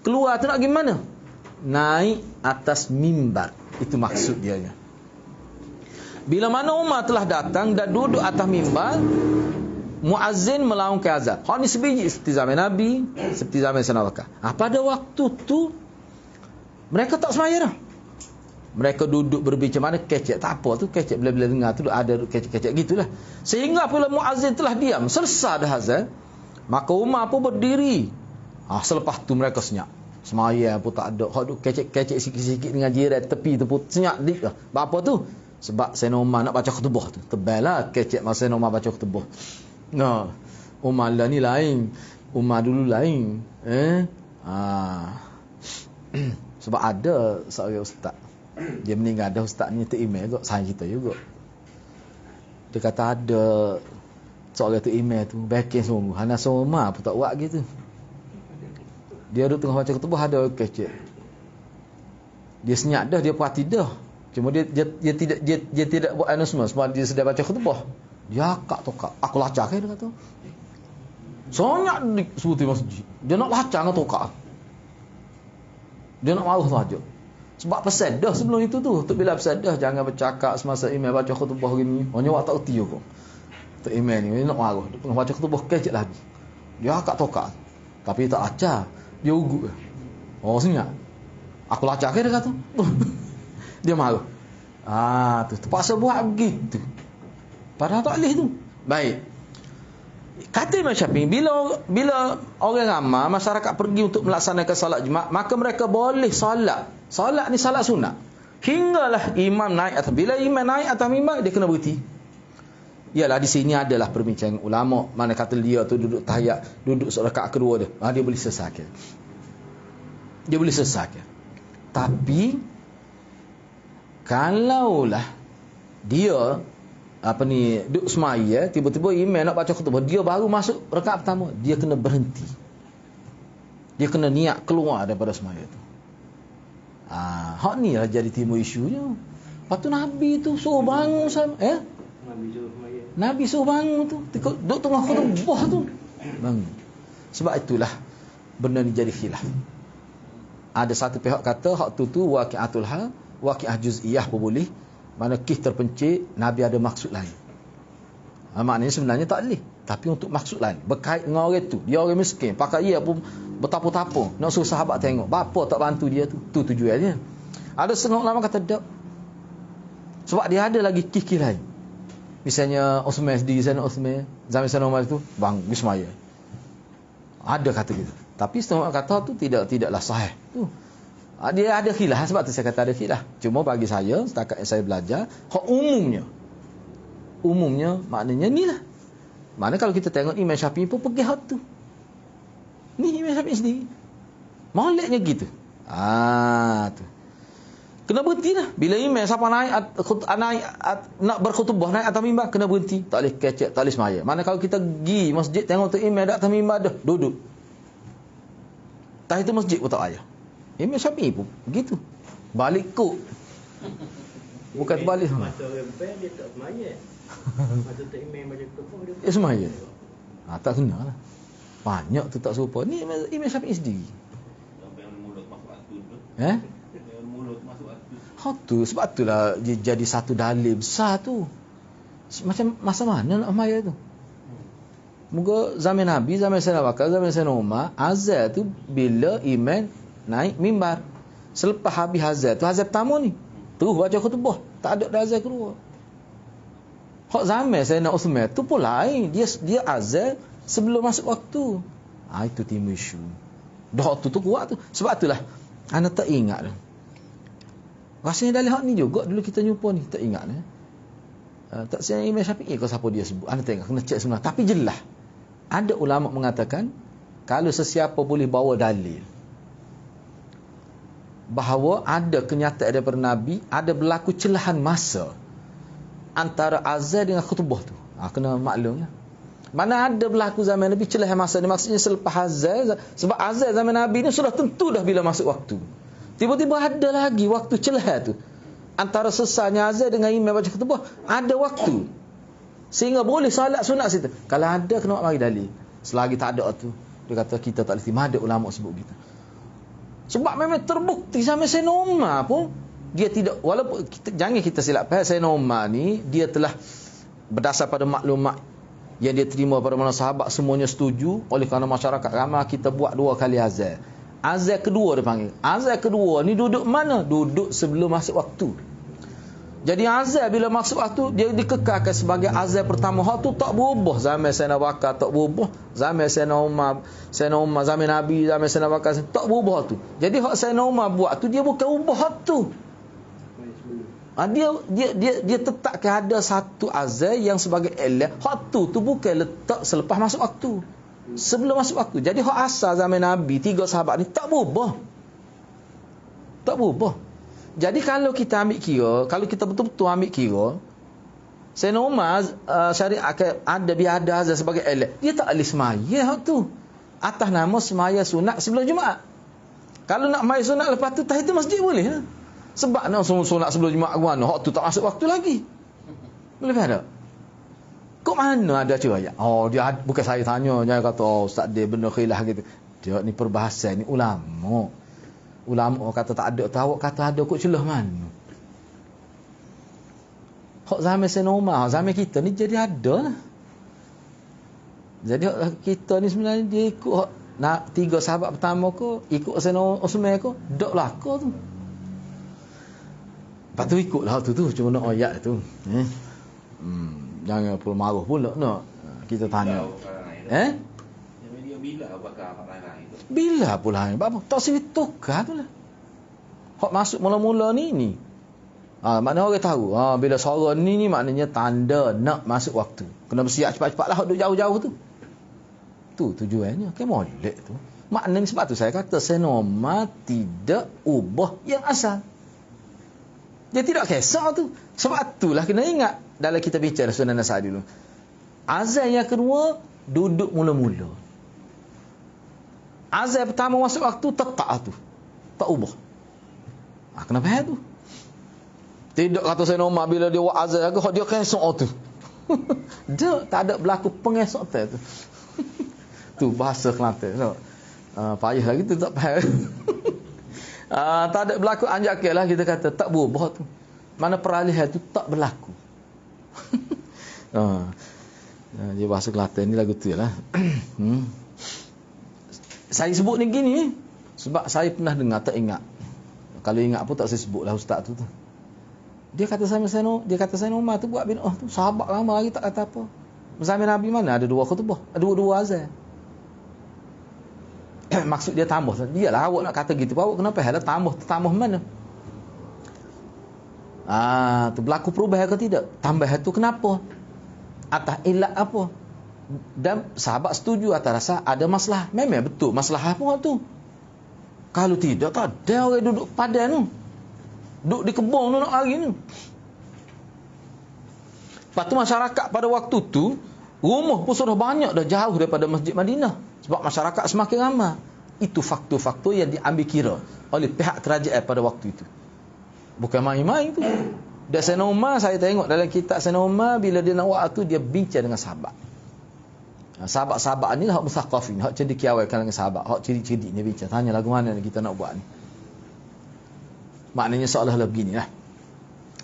Keluar tu nak pergi mana? Naik atas mimbar. Itu maksud dia. Bila mana Umar telah datang dan duduk atas mimbar, muazzin melaungkan azan. Hak ni sebiji seperti zaman Nabi, seperti zaman Sayyidina Bakar. Pada waktu tu mereka tak semaya dah. Mereka duduk berbincang, mana kecek tak apa tu, kecek bila-bila dengar tu ada kecek-kecek gitulah. Sehingga apabila muazzin telah diam, selesai dah azan, maka Umar pun berdiri. Selepas tu mereka senyap. Semaya pun tak ada. Hak kecek-kecek sikit-sikit dengan jiran tepi tu pun senyap dik dah. Apa tu? Sebab Sayyidina Umar nak baca khutbah tu. Teballah kecek masa Sayyidina Umar baca khutbah. Nah, Umar lah ni lain. Umar dulu lain. Sebab ada seorang ustaz. Dia meninggal, ada ustaz ni email juga, saya cerita juga. Dia kata ada seorang email tu backing sungguh. Hana Umar pun tak buat gitu. Dia duduk tengah baca khutbah ada kecek. Dia senyap dah, dia perhati dah. Cuma dia tidak buat announcement sebab dia sedang baca khutbah. Dia akak tokak. Aku lacak dia kata. Sonyak di sebuti masjid. Dia nak lacak dengan tokak. Dia nak marah saja. Sebab pesan dah sebelum itu tu. Tok Bilal pesan dah jangan bercakap semasa imam baca khutbah gini. Hanya awak tak erti juga. Tok imam ni dia nak marah. Dia tengah baca khutbah kecek lagi. Dia akak tokak. Tapi tak lacak. Dia ugut. Senyap. Aku lacak dia kata. Dia marah. Tu terpaksa buat begitu. Padahal tak boleh tu. Baik. Kata Imam Syafi'i, bila orang ramai masyarakat pergi untuk melaksanakan solat Jumaat, maka mereka boleh solat. Solat ni solat sunat. Hinggalah imam naik atas. Bila imam naik atas mimbar, dia kena berhenti. Yalah, di sini adalah perbincangan ulama. Mana kata dia tu duduk tahiyat, duduk rakaat kedua dia. Dia boleh selesaikan. Dia boleh selesaikan. Tapi kalaulah dia duduk semaya, tiba-tiba imam nak baca khutbah, dia baru masuk rakaat pertama, dia kena berhenti. Dia kena niat keluar daripada semaya tu. Hak ni lah jadi timbul isunya. Lepas tu Nabi tu suruh bangun Nabi suruh bangun tu, duduk tengah khutbah tu, bangun. Sebab itulah benda ni jadi khilaf. Ada satu pihak kata hak tu waqi'atul hal, waqi'ah juz'iyah pun boleh. Mana kisah terpencil, Nabi ada maksud lain. Maknanya sebenarnya tak boleh. Tapi untuk maksud lain. Berkait dengan orang tu. Dia orang miskin. Pakai ia pun bertapa-tapa. Nak suruh sahabat tengok. Bapa tak bantu dia tu. Tu tujuannya. Ada setengah ulama kata tak. Sebab dia ada lagi kisah lain. Misalnya Osman sendiri sana, Osman zaman sana Umar tu bang bismaya. Ada kata gitu. Tapi setengah kata tu tidaklah sahih. Tu. Dia ada khilaf, sebab tu saya kata ada khilaf. Cuma bagi saya, setakat yang saya belajar, hak umumnya maknanya ni lah. Mana kalau kita tengok Imam Syafi'i pun pergi hak tu. Ni Imam Syafi'i sendiri. Moleknya gitu. Tu. Kena berhenti lah. Bila imam siapa naik nak berkhutbah naik atas mimbar, kena berhenti. Tak boleh kecek, tak boleh semaya. Mana kalau kita pergi masjid tengok tu imam dah atas mimbar dah, duduk. Tahiyatul masjid pun tak payah. Imam Syafi'i pun begitu. Balik kok. Bukan terbalik. Masa orang pen dia tak semaya. Masa tak imam baca khutbah dia semaya. Tak kena lah. Banyak tu tak serupa. Ni Imam Syafi'i sendiri. Sampai mulut masuk waktu tu. Mulut masuk waktu. Tu sebab itulah dia jadi satu dalil besar tu. Macam masa mana nak semaya tu? Moga zaman Nabi, zaman Sayyidina Bakar, zaman Sayyidina Umar, azan tu bila imam naik mimbar. Selepas habis azan tu, azan pertama ni terus baca khutbah, tak ada azan kedua. Hak zaman Sayyidina Uthman tu pun lain, dia azan sebelum masuk waktu. Itu timbul isu. Dah tu kuat tu. Sebab itulah ana tak ingat dah. Rasanya dalam hak ni juga dulu kita jumpa ni, tak ingat dah. Tak saya Imam Syafi'i ke siapa dia sebut. Ana tengok kena cek sebenarnya. Tapi jelas ada ulama mengatakan kalau sesiapa boleh bawa dalil bahawa ada kenyataan daripada Nabi, ada berlaku celahan masa antara azan dengan khutbah tu. Kena maklum lah. Mana ada berlaku zaman Nabi celahan masa ni, maksudnya selepas azan, sebab azan zaman Nabi ni sudah tentu dah bila masuk waktu. Tiba-tiba ada lagi waktu celahan tu. Antara selesainya azan dengan imam baca khutbah, ada waktu. Sehingga boleh solat sunat situ. Kalau ada, kena mari dalil. Selagi tak ada tu, dia kata kita tak boleh terima. Ada ulama sebut gitu. Sebab memang terbukti sampai Sayyidina Umar pun dia tidak, walaupun jangan kita silap faham, Sayyidina Umar ni dia telah berdasar pada maklumat yang dia terima pada mana sahabat semuanya setuju, oleh kerana masyarakat ramai kita buat 2 kali azan. Azan kedua dia panggil. Azan kedua ni duduk mana? Duduk sebelum masuk waktu. Jadi azan bila masuk waktu dia dikekalkan sebagai azan pertama. Hak tu tak berubah zaman Sayyidina Bakar, tak berubah zaman Sayyidina Umar, zaman Nabi, zaman Sayyidina Bakar, tak berubah tu. Jadi hak Sayyidina Umar buat tu dia bukan ubah hak tu. Dia tetapkan ada satu azan yang sebagai elah. Hak tu bukan letak selepas masuk waktu, sebelum masuk waktu. Jadi hak asal zaman Nabi 3 sahabat ni tak berubah. Tak berubah. Jadi kalau kita ambil kira, kalau kita betul-betul ambil kira, Sayyidina Umar syariat ada biar ada azan sebagai elah. Dia tak boleh semaya hak tu atas nama semaya sunat sebelum Jumaat. Kalau nak semaya sunat lepas tu tahiyatul masjid boleh lah. Sebab nak sunat sebelum Jumaat mana, hak tu tak masuk waktu lagi. Boleh tak? Kok mana ada riwayat? Dia bukan saya tanya, jangan kata ustaz dia benda khilaf gitu. Dia ni perbahasan ni ulama. Ulama kata tak ada, tahu kata ada, kok celah mana? Hak zaman Sayyidina Umar, zaman kita ni jadi ada lah. Jadi hak kita ni sebenarnya dia ikut hak nak 3 sahabat pertama ko, ikut Sayyidina Utsman ko, dak belaka tu. Lepas tu ikutlah hak tu cuma nak ayat tu. Jangan pula marah pula nak. Kita tanya. Yang dia bila bakar rara itu. Bila pula ni? Apa? Tak sini tukar pula. Hak masuk mula-mula ni. Maknanya orang tahu. Bila suara ni maknanya tanda nak masuk waktu. Kena bersiap cepat-cepat lah hak duduk jauh-jauh tu. Tu tujuannya. Kan molek tu. Maknanya sebab tu saya kata senoma tidak ubah yang asal. Dia tidak kisah tu. Sebab itulah kena ingat dalam kita bicara Sunan Nasai dulu. Azan yang kedua duduk mula-mula. Azan pertama masuk waktu tetap tu. Tak ubah. Kenapa tu? Tidak kata saya normal bila dia buat azan aku dia kesok tu. Dia tak ada berlaku pengesok tu. Tu bahasa Kelantan. No. Payah lagi tu tak faham. Tak ada berlaku anjakil lah kita kata tak berubah tu. Mana peralihan tu tak berlaku. Dia bahasa Kelantan ni lagu tu lah. Saya sebut ni gini sebab saya pernah dengar tak ingat. Kalau ingat pun tak saya sebut lah ustaz tu. Dia kata saya Umar tu buat bid'ah tu. Sahabat lama lagi tak kata apa. Zaman Nabi mana ada dua khutbah, dua azan. Maksud dia tambah. Dialah awak nak kata gitu. Awak kenapa ada tambah mana? Tu berlaku perubahan ke tidak? Tambah tu kenapa? Atas ilat apa? Dan sahabat setuju atas rasa ada masalah. Memang betul masalah apa tu? Kalau tidak tak ada orang duduk padan tu. Duduk di kebun tu nak lari tu. Lepas tu masyarakat pada waktu tu rumah pun sudah banyak dah jauh daripada Masjid Madinah. Sebab masyarakat semakin ramai. Itu faktor-faktor yang diambil kira oleh pihak kerajaan pada waktu itu. Bukan main-main tu. Dan Sayyidina Umar saya tengok dalam kitab Sayyidina Umar bila dia nak buat tu dia bincang dengan sahabat. Sahabat-sahabat ni hak muthaqafin, hak cendekiawan kalangan sahabat, hak cerdik-cerdik ni bincang. Tanya lagu mana ni kita nak buat ni. Maknanya seolah-olah beginilah.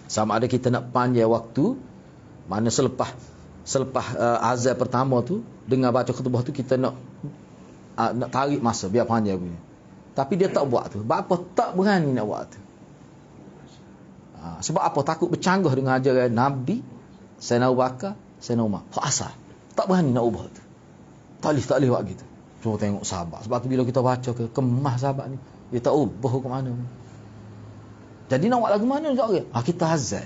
Sama ada kita nak panjang waktu, mana selepas azan pertama tu dengan baca khutbah tu kita nak tarik masa biar panjang punya. Tapi dia tak buat tu. Sebab apa? Tak berani nak buat tu. Sebab apa? Takut bercanggah dengan ajaran Nabi, Sayyidina Abu Bakar, Sayyidina Umar. Hak asal. Tak berani nak ubah tu. Tak boleh buat gitu. Cuba tengok sahabat. Sebab tu bila kita baca kemas sahabat ni, dia tak ubah ke mana. Jadi nak buat lagu mana juga? Kita azan.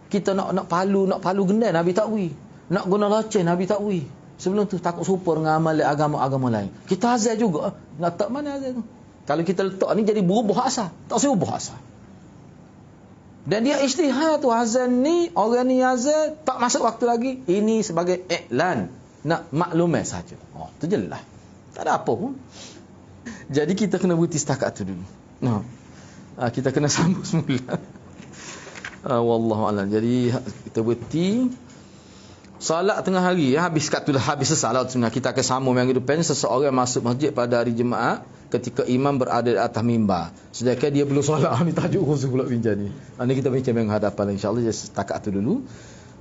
Kita nak palu gendai Nabi tak wi. Nak guna loceng Nabi tak wi. Sebelum tu takut serupa dengan amal agama-agama lain. Kita azan juga. Nak tak mana azan tu? Kalau kita letak ni jadi berubah asal. Tak usah ubah asal. Dan dia ijtihad tu azan ni, orang ni azan tak masuk waktu lagi. Ini sebagai iklan, nak maklumat saja. Tu jelas. Tak ada apa pun. Jadi kita kena berhenti setakat tu dulu. Kita kena sambung semula. Wallahu a'lam. Jadi kita berhenti salat tengah hari habis kat tu dah habis salat sebenarnya. Kita akan sambung minggu depan. Seseorang masuk masjid pada hari Jumaat ketika imam berada di atas mimbar, sedangkan dia belum solat. Ni tajuk khusus pula bincang ni. Ini kita bincang minggu hadapan insya-Allah. Jadi setakat tu dulu.